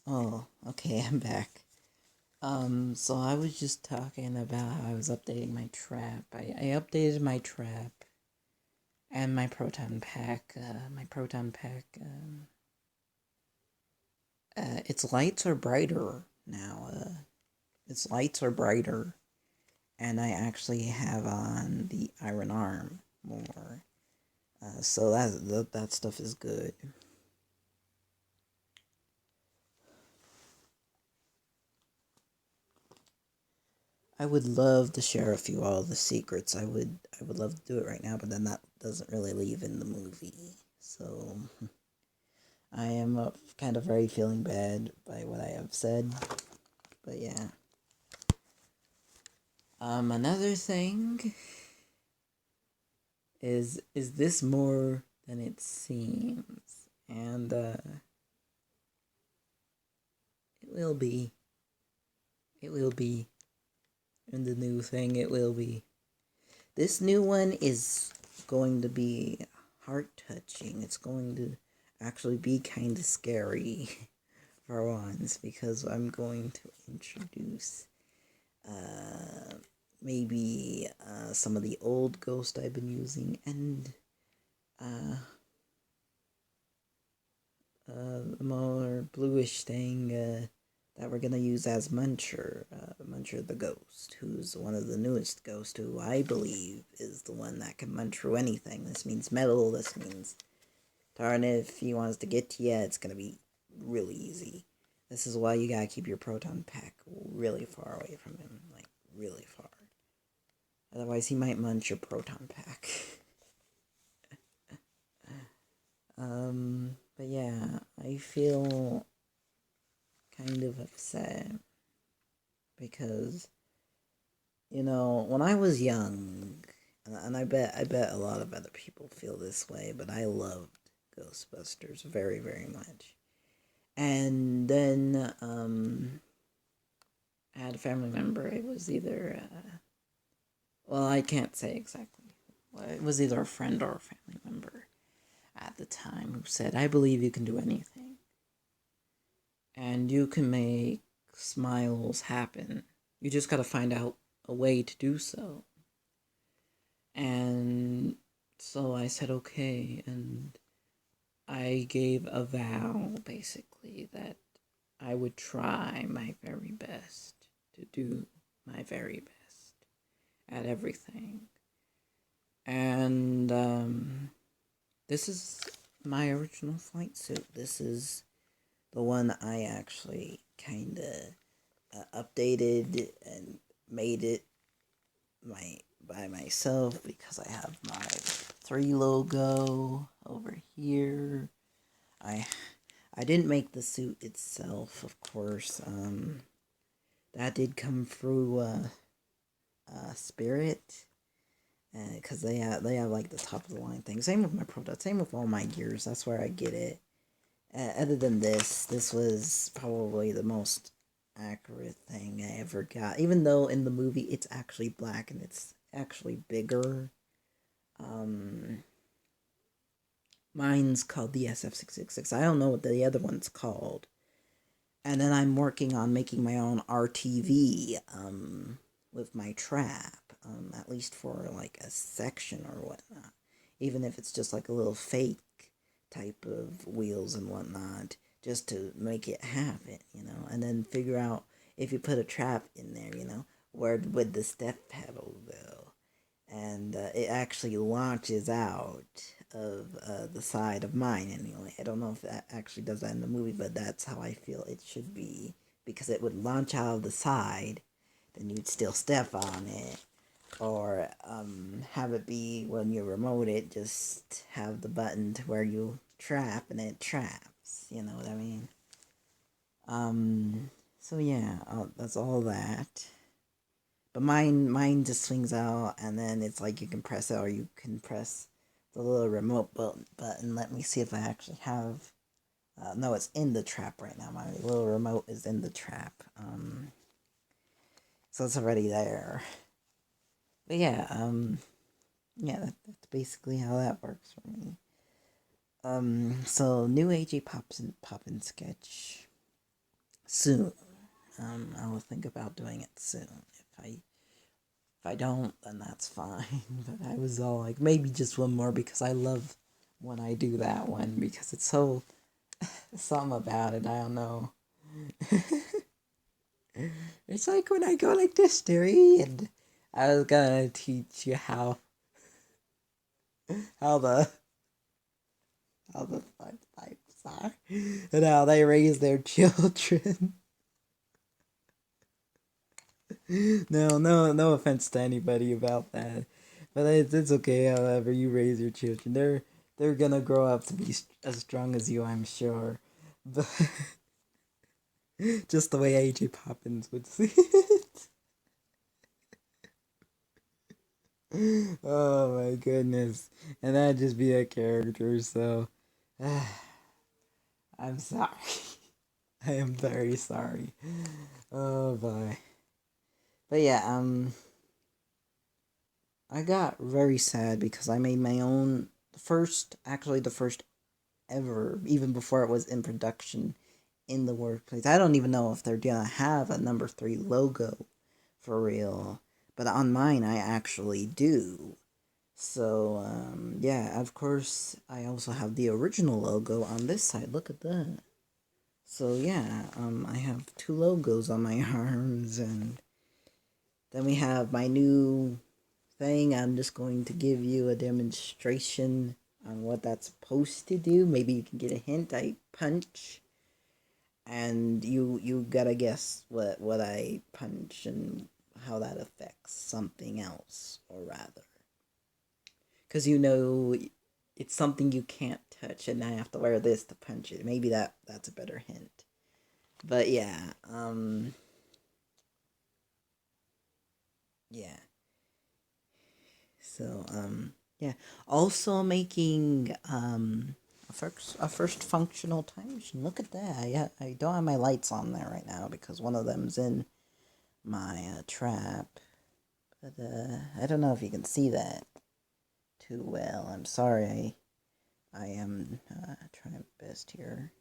Oh, okay, I'm back. So I was just talking about how I was updating my trap. I updated my trap and my proton pack. Its lights are brighter now. Its lights are brighter, and I actually have on the iron arm more. So that stuff is good. I would love to share a few all the secrets. I would love to do it right now, but then that doesn't really leave in the movie. So I am kind of very feeling bad by what I have said. But yeah. Another thing is this more than it seems, and it will be. It will be. In the new thing, it will be. This new one is going to be heart touching. It's going to actually be kind of scary for once because I'm going to introduce maybe some of the old ghosts I've been using and uh, the more bluish thing that we're gonna use as Muncher, Muncher the Ghost, who's one of the newest ghosts, who I believe is the one that can munch through anything. This means metal, this means darn it, if he wants to get to you, it's gonna be really easy. This is why you gotta keep your proton pack really far away from him, like really far. Otherwise, he might munch your proton pack. But yeah, I feel kind of upset because when I was young, and I bet a lot of other people feel this way, but I loved Ghostbusters very very much. And then I had a family member. It was either well, I can't say exactly. Well, it was either a friend or a family member at the time who said, "I believe you can do anything, and you can make smiles happen. You just gotta find out a way to do so." And so I said, okay, and I gave a vow, basically, that I would try my very best to do my very best at everything. And this is my original flight suit. This is the one I actually kind of updated and made it my by myself because I have my 3 logo over here. I I didn't make the suit itself, of course. That did come through Spirit, because they have like the top of the line thing. Same with my product. Same with all my gears. That's where I get it. Other than this was probably the most accurate thing I ever got. Even though in the movie it's actually black and it's actually bigger. Um, Mine's called the SF666. I don't know what the other one's called. And then I'm working on making my own RTV with my trap, at least for like a section or whatnot. Even if it's just like a little fake type of wheels and whatnot, just to make it happen. And then figure out if you put a trap in there, where would the step pedal go? And it actually launches out of the side of mine anyway. I don't know if that actually does that in the movie, but that's how I feel it should be, because it would launch out of the side, then you'd still step on it, or have it be when you remote it, just have the button to where you trap and it traps. You know what I mean? So yeah, that's all that. But mine just swings out, and then it's like you can press it, or you can press the little remote button. Let me see if I actually have. No, it's in the trap right now. My little remote is in the trap. So it's already there. But yeah, that's basically how that works for me. So new AJ Poppin sketch. soon. I will think about doing it soon. If I don't, then that's fine. But I was all like, maybe just one more because I love when I do that one because it's so something about it. I don't know. It's like when I go like this, Derry, and I was gonna teach you how the how the types are and how they raise their children. No offense to anybody about that, but it's okay. However you raise your children, they're gonna grow up to be as strong as you, I'm sure. But just the way AJ Poppins would see it. Oh my goodness, and that'd just be a character. So, I'm sorry. I am very sorry. Oh boy. But yeah, I got very sad because I made my own actually the first ever, even before it was in production in the workplace. I don't even know if they're gonna have a number three logo for real, but on mine I actually do. So yeah, of course I also have the original logo on this side. Look at that. So yeah, I have two logos on my arms, and then we have my new thing. I'm just going to give you a demonstration on what that's supposed to do. Maybe you can get a hint. I punch, and you gotta guess what I punch and how that affects something else, or rather, because it's something you can't touch, and I have to wear this to punch it. Maybe that's a better hint. But yeah, yeah. So yeah. Also making a first functional time machine. Look at that. I don't have my lights on there right now because one of them's in my trap. But I don't know if you can see that too well. I'm sorry. I am trying my best here.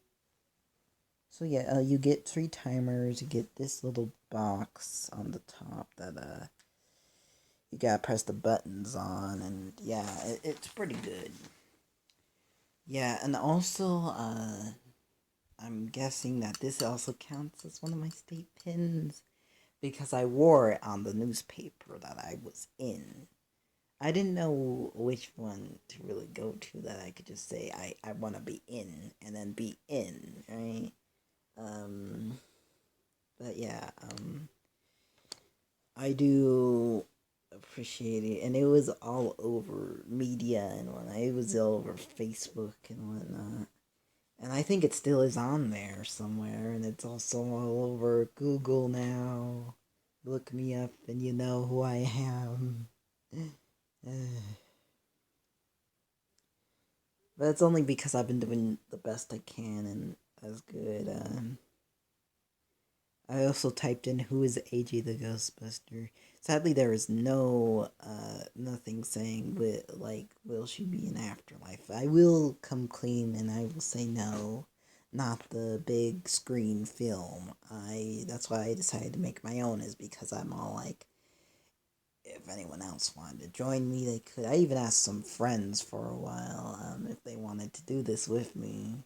So yeah, you get 3 timers. You get this little box on the top that you gotta press the buttons on, and yeah, it's pretty good. Yeah, and also, I'm guessing that this also counts as one of my state pins because I wore it on the newspaper that I was in. I didn't know which one to really go to that I could just say I want to be in and then be in, right? Um, but yeah, I do appreciate it, and it was all over media and whatnot. It was all over Facebook and whatnot, and I think it still is on there somewhere, and it's also all over Google now. Look me up, and you know who I am. But it's only because I've been doing the best I can and as good. I also typed in who is AJ the Ghostbuster. Sadly, there is nothing saying will she be in afterlife. I will come clean and I will say no, not the big screen film. That's why I decided to make my own, is because I'm all like, if anyone else wanted to join me, they could. I even asked some friends for a while if they wanted to do this with me.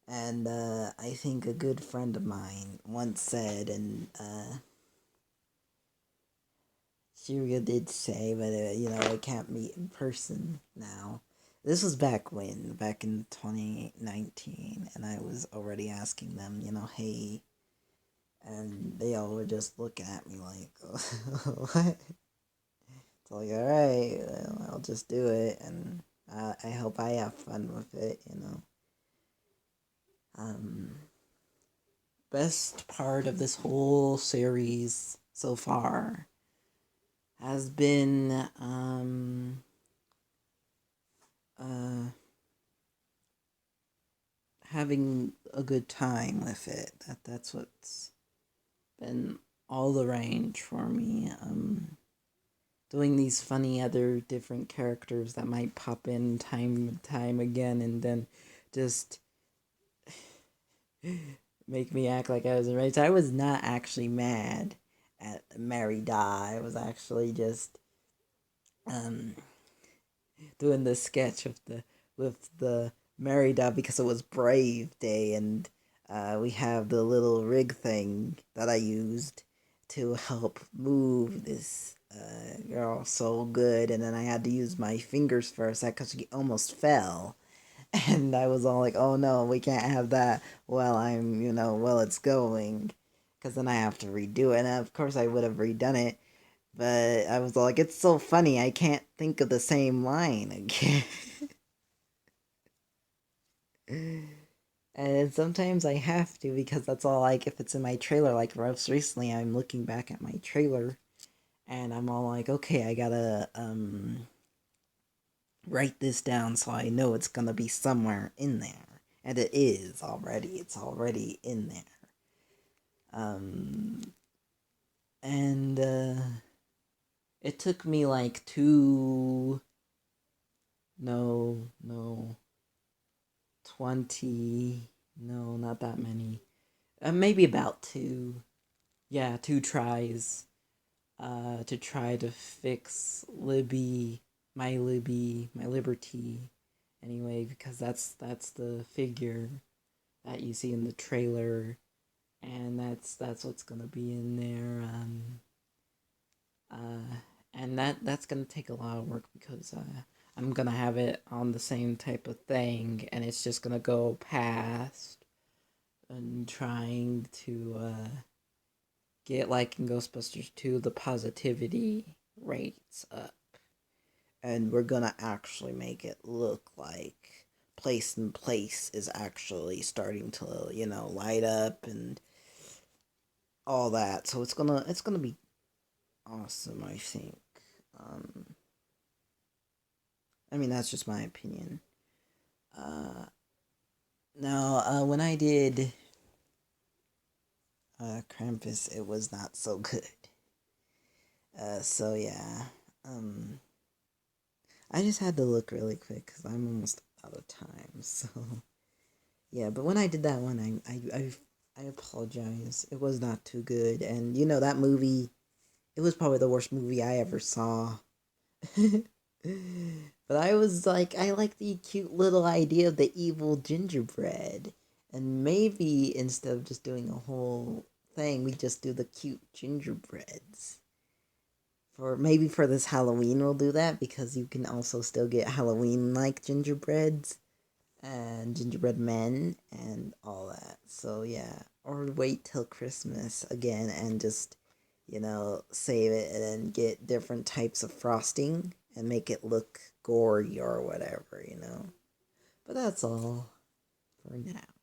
And I think a good friend of mine once said, and Syria did say, but I can't meet in person now. This was back in 2019, and I was already asking them, hey, and they all were just looking at me like, what? It's like, all right, well, I'll just do it, and I hope I have fun with it. Um, Best part of this whole series so far has been uh, having a good time with it. That's what's been all the range for me. Doing these funny other different characters that might pop in time and time again, and then just make me act like I was enraged. I was not actually mad at Merida. I was actually just um doing the sketch with the Merida because it was Brave Day, and we have the little rig thing that I used to help move this girl so good, and then I had to use my fingers for a sec because she almost fell. And I was all like, "Oh no, we can't have that while I'm, while it's going, because then I have to redo it." And of course, I would have redone it, but I was all like, "It's so funny, I can't think of the same line again." And sometimes I have to because that's all, like, if it's in my trailer. Like most recently, I'm looking back at my trailer, and I'm all like, "Okay, I gotta write this down so I know it's gonna be somewhere in there." And it is already. It's already in there. Um, and it took me like no, 20, no, not that many. Maybe about two. Yeah, two tries to try to fix my Liberty, anyway, because that's the figure that you see in the trailer, and that's what's gonna be in there. Uh, and that's gonna take a lot of work because I'm gonna have it on the same type of thing, and it's just gonna go past and trying to get, like in Ghostbusters 2, the positivity rates up, and we're gonna actually make it look like place in place is actually starting to light up and all that. So it's gonna be awesome, I think. um I mean, that's just my opinion. uh Now, when I did Krampus, it was not so good. So yeah. um I just had to look really quick because I'm almost out of time. So yeah, but when I did that one, I apologize. It was not too good, and that movie. It was probably the worst movie I ever saw. But I was like, I like the cute little idea of the evil gingerbread, and maybe instead of just doing a whole thing, we just do the cute gingerbreads. For this Halloween, we'll do that because you can also still get Halloween like gingerbreads and gingerbread men and all that. So yeah, or wait till Christmas again and just save it and then get different types of frosting and make it look gory or whatever. But that's all for now.